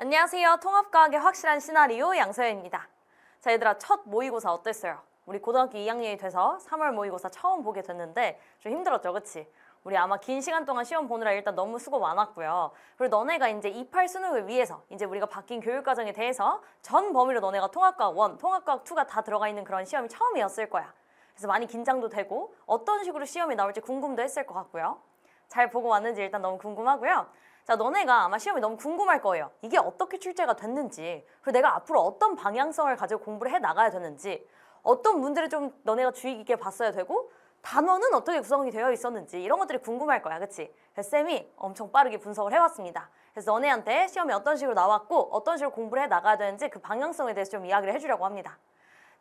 안녕하세요. 통합과학의 확실한 시나리오 양서연입니다. 자, 얘들아, 첫 모의고사 어땠어요? 우리 고등학교 2학년이 돼서 3월 모의고사 처음 보게 됐는데 좀 힘들었죠, 그치? 우리 아마 긴 시간 동안 시험 보느라 일단 너무 수고 많았고요. 그리고 너네가 이제 28 수능을 위해서 이제 우리가 바뀐 교육과정에 대해서 전 범위로 너네가 통합과학 1, 통합과학 2가 다 들어가 있는 그런 시험이 처음이었을 거야. 그래서 많이 긴장도 되고 어떤 식으로 시험이 나올지 궁금도 했을 것 같고요. 잘 보고 왔는지 일단 너무 궁금하고요. 자, 너네가 아마 시험이 너무 궁금할 거예요. 이게 어떻게 출제가 됐는지, 그리고 내가 앞으로 어떤 방향성을 가지고 공부를 해 나가야 되는지, 어떤 문제를 좀 너네가 주의 깊게 봤어야 되고, 단원은 어떻게 구성이 되어 있었는지 이런 것들이 궁금할 거야, 그치? 그래서 쌤이 엄청 빠르게 분석을 해왔습니다. 그래서 너네한테 시험이 어떤 식으로 나왔고 어떤 식으로 공부를 해 나가야 되는지 그 방향성에 대해서 좀 이야기를 해주려고 합니다.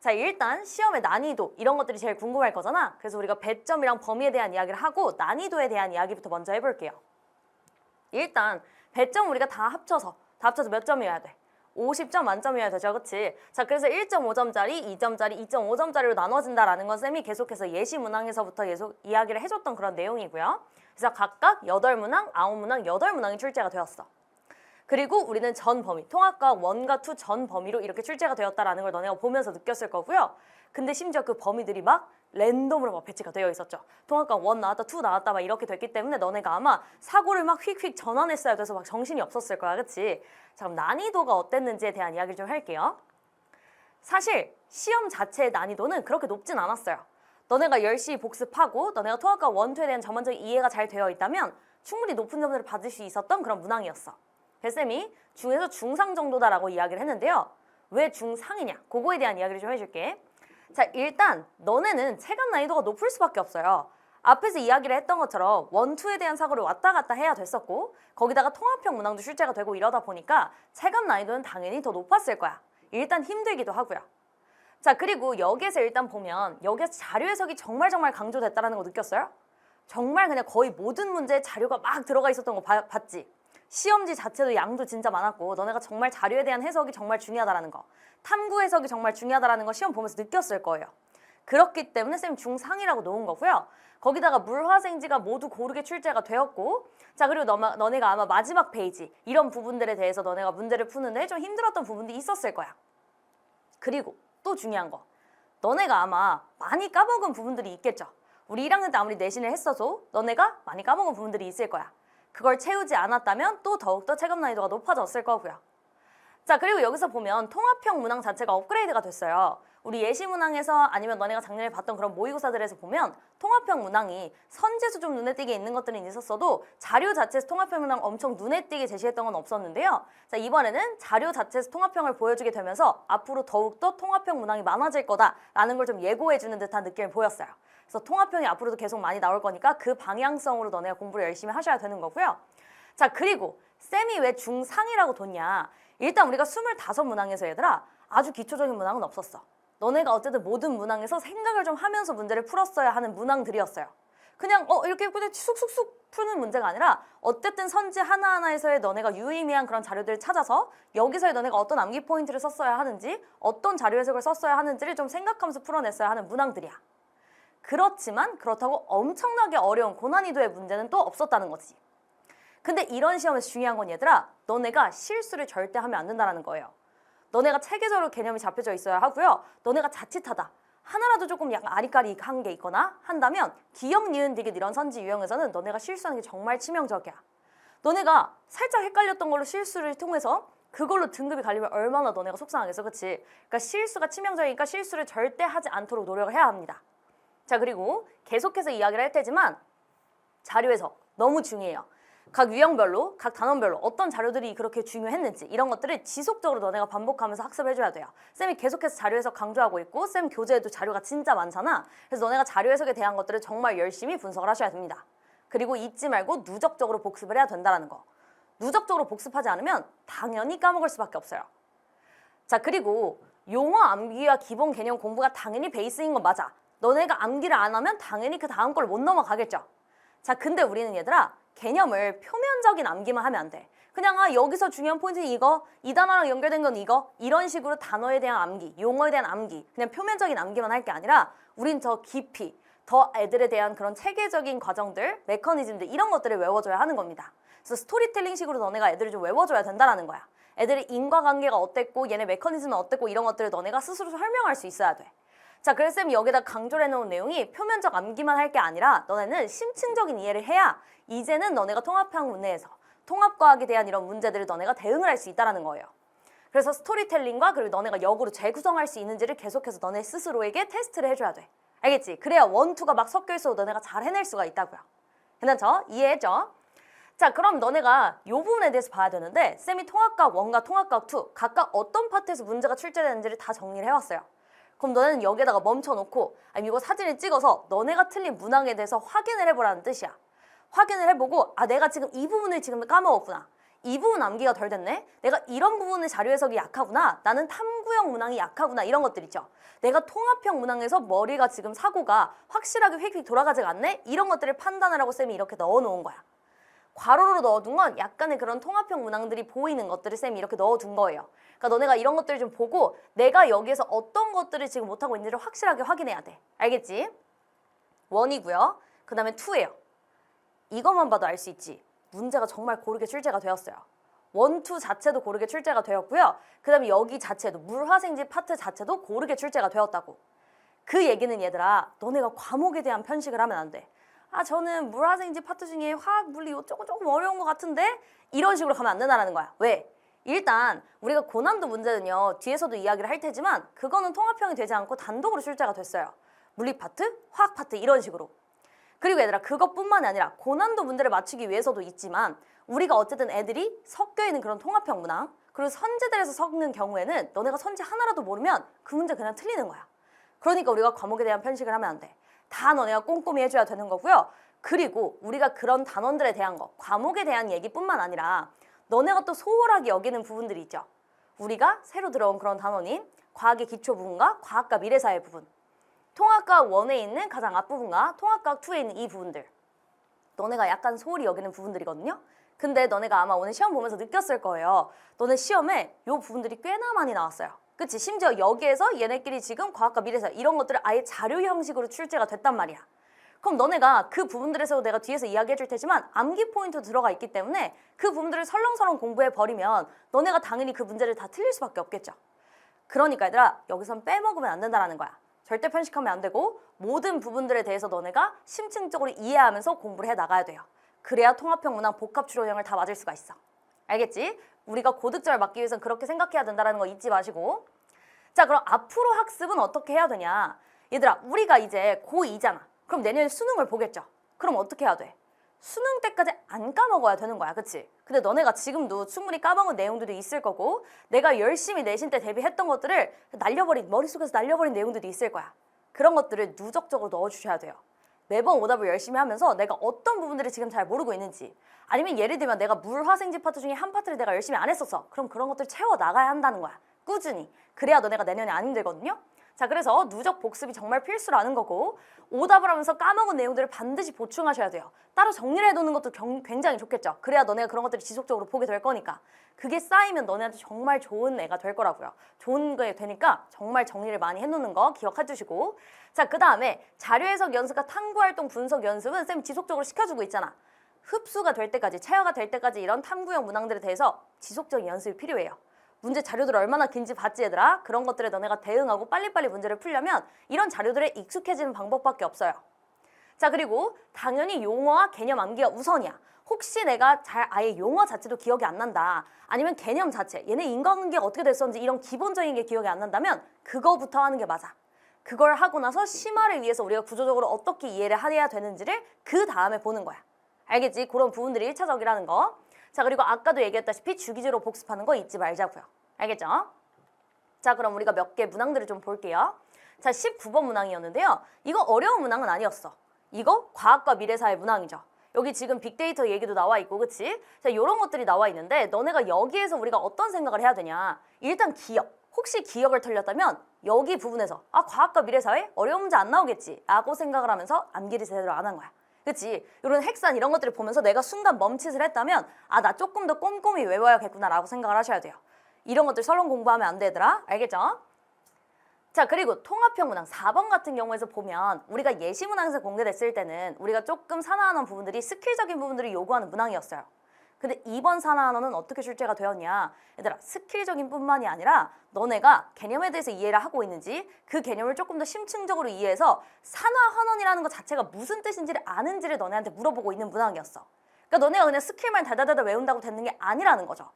자, 일단 시험의 난이도 이런 것들이 제일 궁금할 거잖아. 그래서 우리가 배점이랑 범위에 대한 이야기를 하고 난이도에 대한 이야기부터 먼저 해볼게요. 일단 배점 우리가 다 합쳐서 몇 점이어야 돼? 50점 만점이어야 되죠, 그치? 자, 그래서 1.5점짜리, 2점짜리, 2.5점짜리로 나눠진다라는 건 쌤이 계속해서 예시 문항에서부터 계속 이야기를 해줬던 그런 내용이고요. 그래서 각각 8문항, 9문항, 8문항이 출제가 되었어. 그리고 우리는 전 범위, 통합과학 1과 2 전 범위로 이렇게 출제가 되었다라는 걸 너네가 보면서 느꼈을 거고요. 근데 심지어 그 범위들이 막 랜덤으로 막 배치가 되어 있었죠. 통합과학 1 나왔다, 2 나왔다 막 이렇게 됐기 때문에 너네가 아마 사고를 막 휙휙 전환했어야 돼서 막 정신이 없었을 거야, 그치? 자, 그럼 난이도가 어땠는지에 대한 이야기를 좀 할게요. 사실 시험 자체의 난이도는 그렇게 높진 않았어요. 너네가 열심히 복습하고 너네가 통합과학 1, 2에 대한 전반적인 이해가 잘 되어 있다면 충분히 높은 점수를 받을 수 있었던 그런 문항이었어. 그래서 쌤이 중에서 중상 정도다라고 이야기를 했는데요. 왜 중상이냐? 그거에 대한 이야기를 좀 해줄게. 자, 일단 너네는 체감 난이도가 높을 수밖에 없어요. 앞에서 이야기를 했던 것처럼 1, 2에 대한 사고를 왔다 갔다 해야 됐었고 거기다가 통합형 문항도 출제가 되고 이러다 보니까 체감 난이도는 당연히 더 높았을 거야. 일단 힘들기도 하고요. 자, 그리고 여기에서 일단 보면 여기에서 자료 해석이 정말 강조됐다는 거 느꼈어요? 정말 그냥 거의 모든 문제에 자료가 막 들어가 있었던 거 봤지? 시험지 자체도 양도 진짜 많았고 너네가 정말 자료에 대한 해석이 정말 중요하다는 거, 탐구 해석이 정말 중요하다는 거 시험 보면서 느꼈을 거예요. 그렇기 때문에 쌤 중상이라고 놓은 거고요. 거기다가 물화생지가 모두 고르게 출제가 되었고, 자, 그리고 너네가 아마 마지막 페이지 이런 부분들에 대해서 너네가 문제를 푸는데 좀 힘들었던 부분도 있었을 거야. 그리고 또 중요한 거, 너네가 아마 많이 까먹은 부분들이 있겠죠. 우리 1학년 때 아무리 내신을 했어도 너네가 많이 까먹은 부분들이 있을 거야. 그걸 채우지 않았다면 또 더욱더 체감 난이도가 높아졌을 거고요. 자, 그리고 여기서 보면 통합형 문항 자체가 업그레이드가 됐어요. 우리 예시 문항에서 아니면 너네가 작년에 봤던 그런 모의고사들에서 보면 통합형 문항이 선지에서 좀 눈에 띄게 있는 것들은 있었어도 자료 자체에서 통합형 문항 엄청 눈에 띄게 제시했던 건 없었는데요. 자, 이번에는 자료 자체에서 통합형을 보여주게 되면서 앞으로 더욱더 통합형 문항이 많아질 거다라는 걸 좀 예고해주는 듯한 느낌을 보였어요. 그래서 통합형이 앞으로도 계속 많이 나올 거니까 그 방향성으로 너네가 공부를 열심히 하셔야 되는 거고요. 자, 그리고 쌤이 왜 중상이라고 뒀냐. 일단 우리가 25문항에서 얘들아 아주 기초적인 문항은 없었어. 너네가 어쨌든 모든 문항에서 생각을 좀 하면서 문제를 풀었어야 하는 문항들이었어요. 그냥 이렇게 그냥 쑥쑥쑥 푸는 문제가 아니라 어쨌든 선지 하나하나에서의 너네가 유의미한 그런 자료들을 찾아서 여기서의 너네가 어떤 암기 포인트를 썼어야 하는지 어떤 자료 해석을 썼어야 하는지를 좀 생각하면서 풀어냈어야 하는 문항들이야. 그렇지만 그렇다고 엄청나게 어려운 고난이도의 문제는 또 없었다는 거지. 근데 이런 시험에서 중요한 건 얘들아, 너네가 실수를 절대 하면 안 된다는 거예요. 너네가 체계적으로 개념이 잡혀져 있어야 하고요. 너네가 자칫하다, 하나라도 조금 약간 아리까리한 게 있거나 한다면 기역, 니은, 디귿 이런 선지 유형에서는 너네가 실수하는 게 정말 치명적이야. 너네가 살짝 헷갈렸던 걸로 실수를 통해서 그걸로 등급이 갈리면 얼마나 너네가 속상하겠어, 그치? 그러니까 실수가 치명적이니까 실수를 절대 하지 않도록 노력을 해야 합니다. 자, 그리고 계속해서 이야기를 할 테지만 자료 해석 너무 중요해요. 각 유형별로, 각 단원별로 어떤 자료들이 그렇게 중요했는지 이런 것들을 지속적으로 너네가 반복하면서 학습해줘야 돼요. 쌤이 계속해서 자료 해석 강조하고 있고 쌤 교재에도 자료가 진짜 많잖아. 그래서 너네가 자료 해석에 대한 것들을 정말 열심히 분석을 하셔야 됩니다. 그리고 잊지 말고 누적적으로 복습을 해야 된다는 거. 누적적으로 복습하지 않으면 당연히 까먹을 수밖에 없어요. 자, 그리고 용어 암기와 기본 개념 공부가 당연히 베이스인 건 맞아. 너네가 암기를 안 하면 당연히 그 다음 걸 못 넘어가겠죠. 자, 근데 우리는 얘들아 개념을 표면적인 암기만 하면 안 돼. 그냥 여기서 중요한 포인트는 이거, 이 단어랑 연결된 건 이거, 이런 식으로 단어에 대한 암기, 용어에 대한 암기, 그냥 표면적인 암기만 할 게 아니라 우린 더 깊이, 더 애들에 대한 그런 체계적인 과정들, 메커니즘들 이런 것들을 외워줘야 하는 겁니다. 그래서 스토리텔링식으로 너네가 애들을 좀 외워줘야 된다는 거야. 애들의 인과관계가 어땠고 얘네 메커니즘은 어땠고 이런 것들을 너네가 스스로 설명할 수 있어야 돼. 자, 그래서 쌤이 여기다 강조를 해놓은 내용이 표면적 암기만 할 게 아니라 너네는 심층적인 이해를 해야 이제는 너네가 통합형 문제에서 통합과학에 대한 이런 문제들을 너네가 대응을 할 수 있다는 거예요. 그래서 스토리텔링과 그리고 너네가 역으로 재구성할 수 있는지를 계속해서 너네 스스로에게 테스트를 해줘야 돼. 알겠지? 그래야 원, 투가 막 섞여 있어도 너네가 잘 해낼 수가 있다고요. 괜찮죠? 이해했죠? 자, 그럼 너네가 이 부분에 대해서 봐야 되는데 쌤이 통합과학 1과 통합과학 2 각각 어떤 파트에서 문제가 출제되는지를 다 정리를 해왔어요. 그럼 너네는 여기에다가 멈춰놓고 아니면 이거 사진을 찍어서 너네가 틀린 문항에 대해서 확인을 해보라는 뜻이야. 확인을 해보고 아 내가 지금 이 부분을 지금 까먹었구나. 이 부분 암기가 덜 됐네. 내가 이런 부분의 자료 해석이 약하구나. 나는 탐구형 문항이 약하구나. 이런 것들 있죠. 내가 통합형 문항에서 머리가 지금 사고가 확실하게 휙휙 돌아가지가 않네. 이런 것들을 판단을 하고 쌤이 이렇게 넣어놓은 거야. 괄호로 넣어둔 건 약간의 그런 통합형 문항들이 보이는 것들을 쌤이 이렇게 넣어둔 거예요. 그러니까 너네가 이런 것들을 좀 보고 내가 여기에서 어떤 것들을 지금 못하고 있는지를 확실하게 확인해야 돼. 알겠지? 1이고요. 그 다음에 2예요. 이것만 봐도 알 수 있지. 문제가 정말 고르게 출제가 되었어요. 1, 2 자체도 고르게 출제가 되었고요. 그 다음에 여기 자체도 물화생지 파트 자체도 고르게 출제가 되었다고. 그 얘기는 얘들아 너네가 과목에 대한 편식을 하면 안 돼. 아 저는 물화생지 파트 중에 화학, 물리 이쪽은 조금 어려운 것 같은데 이런 식으로 가면 안 된다는 거야. 왜? 일단 우리가 고난도 문제는요 뒤에서도 이야기를 할 테지만 그거는 통합형이 되지 않고 단독으로 출제가 됐어요. 물리 파트, 화학 파트 이런 식으로. 그리고 얘들아 그것뿐만이 아니라 고난도 문제를 맞추기 위해서도 있지만 우리가 어쨌든 애들이 섞여있는 그런 통합형 문항 그리고 선지들에서 섞는 경우에는 너네가 선지 하나라도 모르면 그 문제 그냥 틀리는 거야. 그러니까 우리가 과목에 대한 편식을 하면 안 돼. 다 너네가 꼼꼼히 해줘야 되는 거고요. 그리고 우리가 그런 단원들에 대한 거 과목에 대한 얘기뿐만 아니라 너네가 또 소홀하게 여기는 부분들이 있죠. 우리가 새로 들어온 그런 단원인 과학의 기초 부분과 과학과 미래사회 부분 통합과학 1에 있는 가장 앞부분과 통합과학 2에 있는 이 부분들 너네가 약간 소홀히 여기는 부분들이거든요. 근데 너네가 아마 오늘 시험 보면서 느꼈을 거예요. 너네 시험에 이 부분들이 꽤나 많이 나왔어요. 그치? 심지어 여기에서 얘네끼리 지금 과학과 미래사회 이런 것들을 아예 자료 형식으로 출제가 됐단 말이야. 그럼 너네가 그 부분들에서 내가 뒤에서 이야기해 줄 테지만 암기 포인트 들어가 있기 때문에 그 부분들을 설렁설렁 공부해 버리면 너네가 당연히 그 문제를 다 틀릴 수밖에 없겠죠. 그러니까 얘들아 여기선 빼먹으면 안 된다는 거야. 절대 편식하면 안 되고 모든 부분들에 대해서 너네가 심층적으로 이해하면서 공부를 해 나가야 돼요. 그래야 통합형 문항 복합 추론형을 다 맞을 수가 있어. 알겠지? 우리가 고득점을 맞기 위해서는 그렇게 생각해야 된다는 거 잊지 마시고. 자 그럼 앞으로 학습은 어떻게 해야 되냐. 얘들아 우리가 이제 고2잖아. 그럼 내년에 수능을 보겠죠. 그럼 어떻게 해야 돼? 수능 때까지 안 까먹어야 되는 거야. 그치? 근데 너네가 지금도 충분히 까먹은 내용들도 있을 거고 내가 열심히 내신 때 대비했던 것들을 머릿속에서 날려버린 내용들도 있을 거야. 그런 것들을 누적적으로 넣어주셔야 돼요. 매번 오답을 열심히 하면서 내가 어떤 부분들을 지금 잘 모르고 있는지 아니면 예를 들면 내가 물화생지 파트 중에 한 파트를 내가 열심히 안 했었어. 그럼 그런 것들 채워 나가야 한다는 거야. 꾸준히. 그래야 너네가 내년에 안 힘들거든요. 자 그래서 누적 복습이 정말 필수라는 거고 오답을 하면서 까먹은 내용들을 반드시 보충하셔야 돼요. 따로 정리를 해두는 것도 굉장히 좋겠죠. 그래야 너네가 그런 것들을 지속적으로 보게 될 거니까. 그게 쌓이면 너네한테 정말 좋은 애가 될 거라고요. 좋은 게 되니까 정말 정리를 많이 해놓는 거 기억해 주시고 자 그 다음에 자료 해석 연습과 탐구활동 분석 연습은 쌤이 지속적으로 시켜주고 있잖아. 흡수가 될 때까지 체화가 될 때까지 이런 탐구형 문항들에 대해서 지속적인 연습이 필요해요. 문제 자료들 얼마나 긴지 봤지 얘들아? 그런 것들에 너네가 대응하고 빨리빨리 문제를 풀려면 이런 자료들에 익숙해지는 방법밖에 없어요. 자 그리고 당연히 용어와 개념 암기가 우선이야. 혹시 내가 아예 용어 자체도 기억이 안 난다. 아니면 개념 자체, 얘네 인과관계가 어떻게 됐었는지 이런 기본적인 게 기억이 안 난다면 그거부터 하는 게 맞아. 그걸 하고 나서 심화를 위해서 우리가 구조적으로 어떻게 이해를 해야 되는지를 그 다음에 보는 거야. 알겠지? 그런 부분들이 1차적이라는 거. 자 그리고 아까도 얘기했다시피 주기적으로 복습하는 거 잊지 말자고요. 알겠죠? 자 그럼 우리가 몇 개 문항들을 좀 볼게요. 자 19번 문항이었는데요. 이거 어려운 문항은 아니었어. 이거 과학과 미래사회 문항이죠. 여기 지금 빅데이터 얘기도 나와 있고 그치? 자 이런 것들이 나와 있는데 너네가 여기에서 우리가 어떤 생각을 해야 되냐. 일단 기억. 혹시 기억을 틀렸다면 여기 부분에서 아 과학과 미래사회 어려운 문제 안 나오겠지 라고 생각을 하면서 암기를 제대로 안 한 거야. 그치? 이런 핵산 이런 것들을 보면서 내가 순간 멈칫을 했다면 아 나 조금 더 꼼꼼히 외워야겠구나 라고 생각을 하셔야 돼요. 이런 것들 설렁 공부하면 안 되더라. 알겠죠? 자 그리고 통합형 문항 4번 같은 경우에서 보면 우리가 예시 문항에서 공개됐을 때는 우리가 조금 사나워하는 부분들이 스킬적인 부분들을 요구하는 문항이었어요. 근데 이번 산화한원은 어떻게 출제가 되었냐? 얘들아, 스킬적인 뿐만이 아니라 너네가 개념에 대해서 이해를 하고 있는지 그 개념을 조금 더 심층적으로 이해해서 산화한원이라는 것 자체가 무슨 뜻인지를 아는지를 너네한테 물어보고 있는 문항이었어. 그러니까 너네가 그냥 스킬만 달달달달 외운다고 되는 게 아니라는 거죠.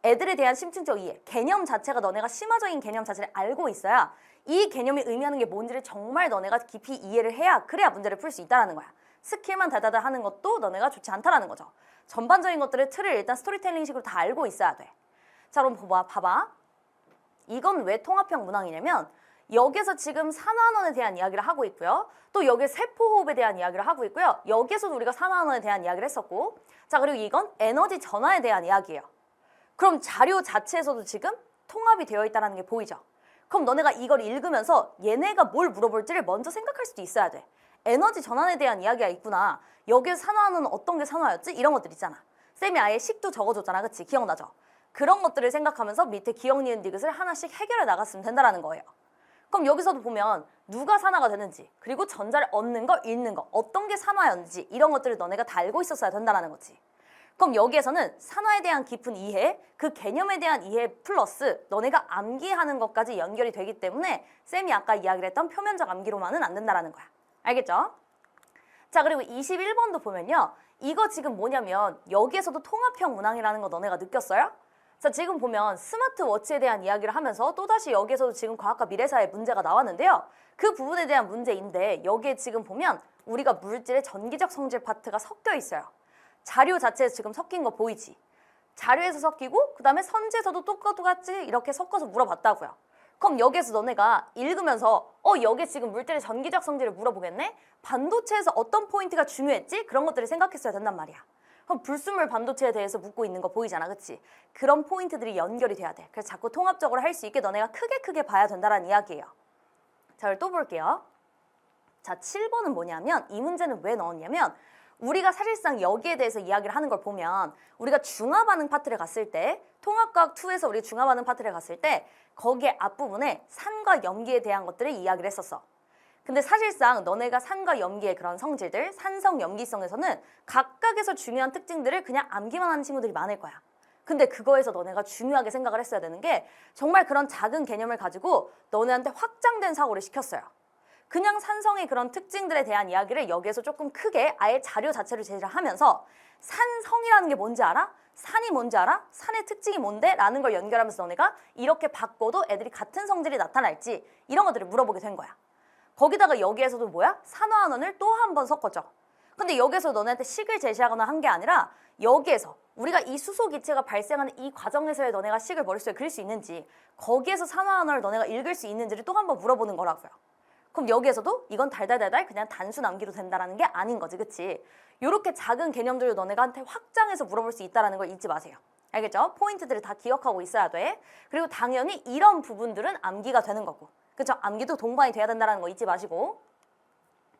애들에 대한 심층적 이해, 개념 자체가 너네가 심화적인 개념 자체를 알고 있어야 이 개념이 의미하는 게 뭔지를 정말 너네가 깊이 이해를 해야 그래야 문제를 풀 수 있다는 거야. 스킬만 달달달 하는 것도 너네가 좋지 않다라는 거죠. 전반적인 것들의 틀을 일단 스토리텔링식으로 다 알고 있어야 돼. 자, 그럼 봐봐. 이건 왜 통합형 문항이냐면 여기서 지금 산화한원에 대한 이야기를 하고 있고요. 또 여기 세포호흡에 대한 이야기를 하고 있고요. 여기서도 우리가 산화한원에 대한 이야기를 했었고, 자, 그리고 이건 에너지 전하에 대한 이야기예요. 그럼 자료 자체에서도 지금 통합이 되어 있다는 게 보이죠? 그럼 너네가 이걸 읽으면서 얘네가 뭘 물어볼지를 먼저 생각할 수도 있어야 돼. 에너지 전환에 대한 이야기가 있구나. 여기서 산화는 어떤 게 산화였지? 이런 것들 있잖아. 쌤이 아예 식도 적어줬잖아. 그치? 기억나죠? 그런 것들을 생각하면서 밑에 기억, 니은, 디귿을 하나씩 해결해 나갔으면 된다는 거예요. 그럼 여기서도 보면 누가 산화가 되는지, 그리고 전자를 얻는 거, 잃는 거, 어떤 게 산화였는지 이런 것들을 너네가 다 알고 있었어야 된다는 거지. 그럼 여기에서는 산화에 대한 깊은 이해, 그 개념에 대한 이해 플러스 너네가 암기하는 것까지 연결이 되기 때문에 쌤이 아까 이야기를 했던 표면적 암기로만은 안 된다는 거야. 알겠죠? 자, 그리고 21번도 보면요. 이거 지금 뭐냐면 여기에서도 통합형 문항이라는 거 너네가 느꼈어요? 자, 지금 보면 스마트워치에 대한 이야기를 하면서 또다시 여기에서도 지금 과학과 미래사의 문제가 나왔는데요. 그 부분에 대한 문제인데 여기에 지금 보면 우리가 물질의 전기적 성질 파트가 섞여 있어요. 자료 자체에서 지금 섞인 거 보이지? 자료에서 섞이고 그 다음에 선지에서도 똑같이 이렇게 섞어서 물어봤다고요. 그럼 여기에서 너네가 읽으면서 여기에 지금 물질의 전기적 성질을 물어보겠네? 반도체에서 어떤 포인트가 중요했지? 그런 것들을 생각했어야 된단 말이야. 그럼 불순물 반도체에 대해서 묻고 있는 거 보이잖아, 그치? 그런 포인트들이 연결이 돼야 돼. 그래서 자꾸 통합적으로 할 수 있게 너네가 크게 봐야 된다는 이야기예요. 자, 또 볼게요. 자, 7번은 뭐냐면 이 문제는 왜 넣었냐면 우리가 사실상 여기에 대해서 이야기를 하는 걸 보면 우리가 중화반응 파트를 갔을 때 통합과학 2에서 우리 중화반응 파트를 갔을 때 거기에 앞부분에 산과 염기에 대한 것들을 이야기를 했었어. 근데 사실상 너네가 산과 염기의 그런 성질들, 산성, 염기성에서는 각각에서 중요한 특징들을 그냥 암기만 하는 친구들이 많을 거야. 근데 그거에서 너네가 중요하게 생각을 했어야 되는 게 정말 그런 작은 개념을 가지고 너네한테 확장된 사고를 시켰어요. 그냥 산성의 그런 특징들에 대한 이야기를 여기에서 조금 크게 아예 자료 자체를 제시를 하면서 산성이라는 게 뭔지 알아? 산이 뭔지 알아? 산의 특징이 뭔데? 라는 걸 연결하면서 너네가 이렇게 바꿔도 애들이 같은 성질이 나타날지 이런 것들을 물어보게 된 거야. 거기다가 여기에서도 뭐야? 산화한원을 또 한 번 섞었죠. 근데 여기에서 너네한테 식을 제시하거나 한 게 아니라 여기에서 우리가 이 수소기체가 발생하는 이 과정에서의 너네가 식을 머릿속에 그릴 수 있는지 거기에서 산화한원을 너네가 읽을 수 있는지를 또 한 번 물어보는 거라고요. 그럼 여기에서도 이건 달달달달 그냥 단순 암기로 된다는 게 아닌 거지, 그치? 요렇게 작은 개념들을 너네가한테 확장해서 물어볼 수 있다는 걸 잊지 마세요. 알겠죠? 포인트들을 다 기억하고 있어야 돼. 그리고 당연히 이런 부분들은 암기가 되는 거고. 그쵸? 암기도 동반이 돼야 된다는 거 잊지 마시고.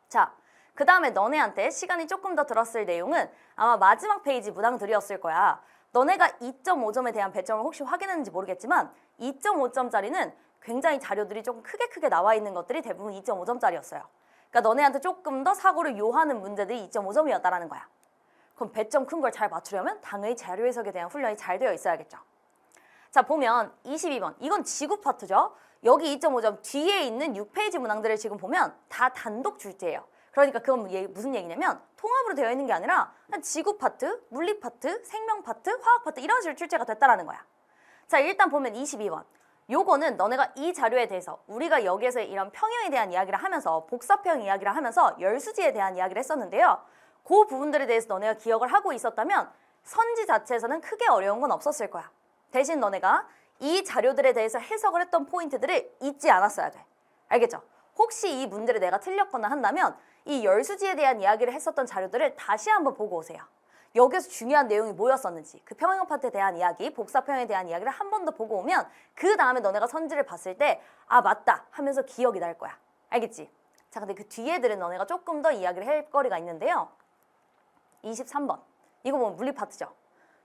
자, 그 다음에 너네한테 시간이 조금 더 들었을 내용은 아마 마지막 페이지 문항들이었을 거야. 너네가 2.5점에 대한 배점을 혹시 확인했는지 모르겠지만 2.5점짜리는 굉장히 자료들이 조금 크게 나와 있는 것들이 대부분 2.5점짜리였어요. 그러니까 너네한테 조금 더 사고를 요하는 문제들이 2.5점이었다라는 거야. 그럼 배점 큰 걸 잘 맞추려면 당연히 자료 해석에 대한 훈련이 잘 되어 있어야겠죠. 자, 보면 22번. 이건 지구 파트죠. 여기 2.5점 뒤에 있는 6페이지 문항들을 지금 보면 다 단독 출제예요. 그러니까 그건 무슨 얘기냐면 통합으로 되어 있는 게 아니라 지구 파트, 물리 파트, 생명 파트, 화학 파트 이런 식으로 출제가 됐다라는 거야. 자, 일단 보면 22번. 요거는 너네가 이 자료에 대해서 우리가 여기에서 이런 평형에 대한 이야기를 하면서 복사평 이야기를 하면서 열수지에 대한 이야기를 했었는데요. 그 부분들에 대해서 너네가 기억을 하고 있었다면 선지 자체에서는 크게 어려운 건 없었을 거야. 대신 너네가 이 자료들에 대해서 해석을 했던 포인트들을 잊지 않았어야 돼. 알겠죠? 혹시 이 문제를 내가 틀렸거나 한다면 이 열수지에 대한 이야기를 했었던 자료들을 다시 한번 보고 오세요. 여기서 중요한 내용이 뭐였었는지 그 평형 파트에 대한 이야기, 복사평에 대한 이야기를 한 번 더 보고 오면 그 다음에 너네가 선지를 봤을 때 아 맞다 하면서 기억이 날 거야. 알겠지? 자, 근데 그 뒤에들은 너네가 조금 더 이야기를 할 거리가 있는데요. 23번. 이거 보면 물리 파트죠.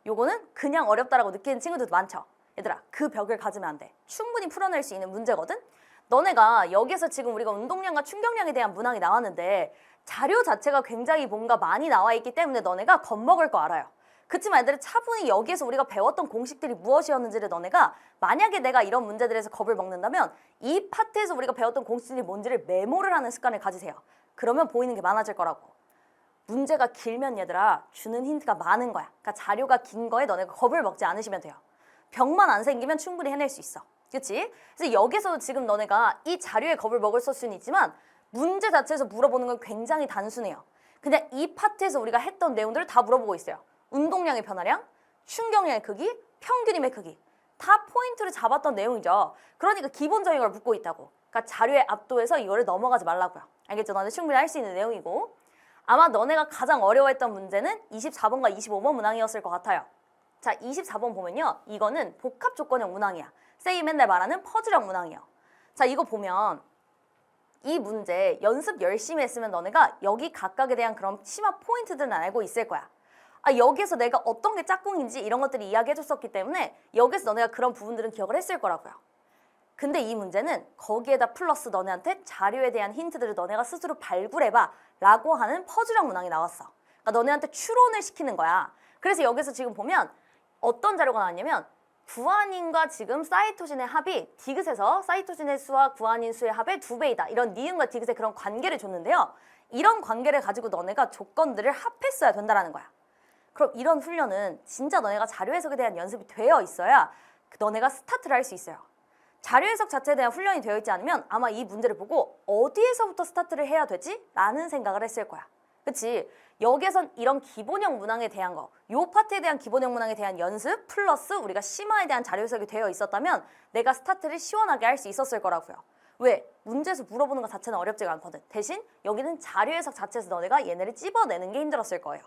요거는 그냥 어렵다라고 느끼는 친구들도 많죠. 얘들아, 그 벽을 가지면 안 돼. 충분히 풀어낼 수 있는 문제거든? 너네가 여기서 지금 우리가 운동량과 충격량에 대한 문항이 나왔는데 자료 자체가 굉장히 뭔가 많이 나와 있기 때문에 너네가 겁먹을 거 알아요. 그치만 애들이 차분히 여기에서 우리가 배웠던 공식들이 무엇이었는지를 너네가 만약에 내가 이런 문제들에서 겁을 먹는다면 이 파트에서 우리가 배웠던 공식들이 뭔지를 메모를 하는 습관을 가지세요. 그러면 보이는 게 많아질 거라고. 문제가 길면 얘들아 주는 힌트가 많은 거야. 그러니까 자료가 긴 거에 너네가 겁을 먹지 않으시면 돼요. 병만 안 생기면 충분히 해낼 수 있어. 그치? 그래서 여기서도 지금 너네가 이 자료에 겁을 먹을 수는 있지만 문제 자체에서 물어보는 건 굉장히 단순해요. 그냥 이 파트에서 우리가 했던 내용들을 다 물어보고 있어요. 운동량의 변화량, 충격량의 크기, 평균임의 크기. 다 포인트를 잡았던 내용이죠. 그러니까 기본적인 걸 묻고 있다고. 그러니까 자료에 압도해서 이거를 넘어가지 말라고요. 알겠죠? 너네 충분히 할 수 있는 내용이고. 아마 너네가 가장 어려워했던 문제는 24번과 25번 문항이었을 것 같아요. 자, 24번 보면요. 이거는 복합 조건형 문항이야. 쌤이 맨날 말하는 퍼즐형 문항이에요. 자, 이거 보면 이 문제 연습 열심히 했으면 너네가 여기 각각에 대한 그런 심화 포인트들은 알고 있을 거야. 여기에서 내가 어떤 게 짝꿍인지 이런 것들이 이야기해줬었기 때문에 여기서 너네가 그런 부분들은 기억을 했을 거라고요. 근데 이 문제는 거기에다 플러스 너네한테 자료에 대한 힌트들을 너네가 스스로 발굴해봐 라고 하는 퍼즐형 문항이 나왔어. 그러니까 너네한테 추론을 시키는 거야. 그래서 여기서 지금 보면 어떤 자료가 나왔냐면 구아닌과 지금 사이토신의 합이 디귿에서 사이토신의 수와 구아닌 수의 합의 2배이다. 이런 니은과 디귿의 그런 관계를 줬는데요. 이런 관계를 가지고 너네가 조건들을 합했어야 된다는 거야. 그럼 이런 훈련은 진짜 너네가 자료 해석에 대한 연습이 되어 있어야 너네가 스타트를 할 수 있어요. 자료 해석 자체에 대한 훈련이 되어 있지 않으면 아마 이 문제를 보고 어디에서부터 스타트를 해야 되지? 라는 생각을 했을 거야. 그치? 여기에선 이런 기본형 문항에 대한 거, 요 파트에 대한 기본형 문항에 대한 연습 플러스 우리가 심화에 대한 자료 해석이 되어 있었다면 내가 스타트를 시원하게 할 수 있었을 거라고요. 왜? 문제에서 물어보는 것 자체는 어렵지가 않거든. 대신 여기는 자료 해석 자체에서 너네가 얘네를 찝어내는 게 힘들었을 거예요.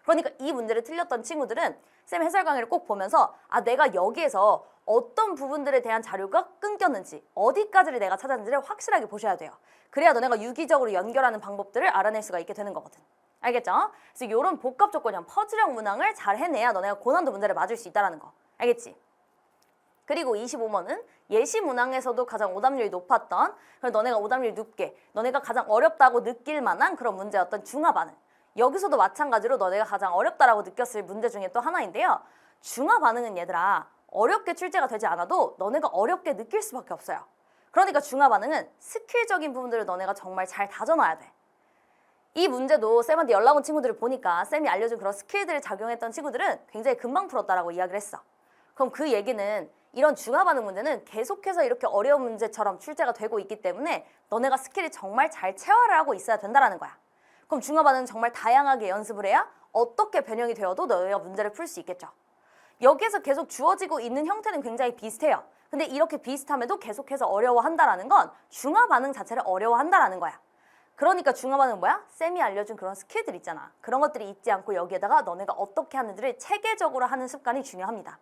그러니까 이 문제를 틀렸던 친구들은 쌤 해설 강의를 꼭 보면서 내가 여기에서 어떤 부분들에 대한 자료가 끊겼는지 어디까지를 내가 찾았는지를 확실하게 보셔야 돼요. 그래야 너네가 유기적으로 연결하는 방법들을 알아낼 수가 있게 되는 거거든. 알겠죠? 그래서 이런 복합 조건형 퍼즐형 문항을 잘 해내야 너네가 고난도 문제를 맞을 수 있다는 거. 알겠지? 그리고 25번은 예시 문항에서도 가장 오답률이 높았던, 너네가 오답률이 높게, 너네가 가장 어렵다고 느낄 만한 그런 문제였던 중화 반응. 여기서도 마찬가지로 너네가 가장 어렵다라고 느꼈을 문제 중에 또 하나인데요. 중화 반응은 얘들아 어렵게 출제가 되지 않아도 너네가 어렵게 느낄 수밖에 없어요. 그러니까 중화 반응은 스킬적인 부분들을 너네가 정말 잘 다져놔야 돼. 이 문제도 쌤한테 연락 온 친구들을 보니까 쌤이 알려준 그런 스킬들을 작용했던 친구들은 굉장히 금방 풀었다라고 이야기를 했어. 그럼 그 얘기는 이런 중화 반응 문제는 계속해서 이렇게 어려운 문제처럼 출제가 되고 있기 때문에 너네가 스킬이 정말 잘 체화를 하고 있어야 된다는 거야. 그럼 중화 반응은 정말 다양하게 연습을 해야 어떻게 변형이 되어도 너희가 문제를 풀 수 있겠죠. 여기에서 계속 주어지고 있는 형태는 굉장히 비슷해요. 근데 이렇게 비슷함에도 계속해서 어려워한다라는 건 중화 반응 자체를 어려워한다라는 거야. 그러니까 중화 반응은 뭐야? 쌤이 알려준 그런 스킬들 있잖아. 그런 것들이 있지 않고 여기에다가 너네가 어떻게 하는지를 체계적으로 하는 습관이 중요합니다.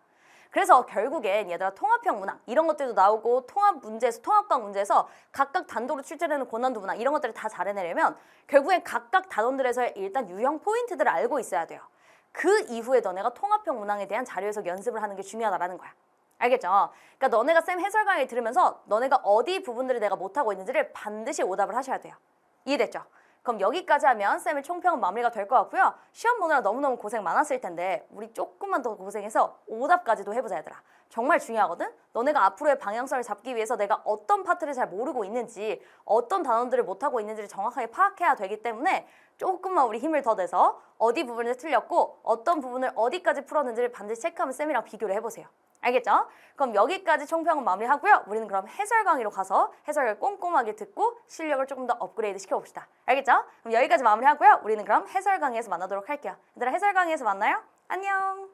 그래서 결국엔 얘들아 통합형 문항 이런 것들도 나오고 통합 문제에서 통합과 문제에서 각각 단독으로 출제되는 고난도 문항 이런 것들을 다 잘 해내려면 결국엔 각각 단원들에서 일단 유형 포인트들을 알고 있어야 돼요. 그 이후에 너네가 통합형 문항에 대한 자료 해석 연습을 하는 게 중요하다라는 거야. 알겠죠? 그러니까 너네가 쌤 해설 강의를 들으면서 너네가 어디 부분들을 내가 못하고 있는지를 반드시 오답을 하셔야 돼요. 이해됐죠? 그럼 여기까지 하면 쌤의 총평은 마무리가 될 것 같고요. 시험 보느라 너무너무 고생 많았을 텐데 우리 조금만 더 고생해서 오답까지도 해보자 얘들아. 정말 중요하거든? 너네가 앞으로의 방향성을 잡기 위해서 내가 어떤 파트를 잘 모르고 있는지 어떤 단원들을 못하고 있는지를 정확하게 파악해야 되기 때문에 조금만 우리 힘을 더 내서 어디 부분을 틀렸고 어떤 부분을 어디까지 풀었는지를 반드시 체크하면 쌤이랑 비교를 해보세요. 알겠죠? 그럼 여기까지 총평은 마무리하고요. 우리는 그럼 해설 강의로 가서 해설을 꼼꼼하게 듣고 실력을 조금 더 업그레이드 시켜봅시다. 알겠죠? 그럼 여기까지 마무리하고요. 우리는 그럼 해설 강의에서 만나도록 할게요. 얘들아 해설 강의에서 만나요. 안녕!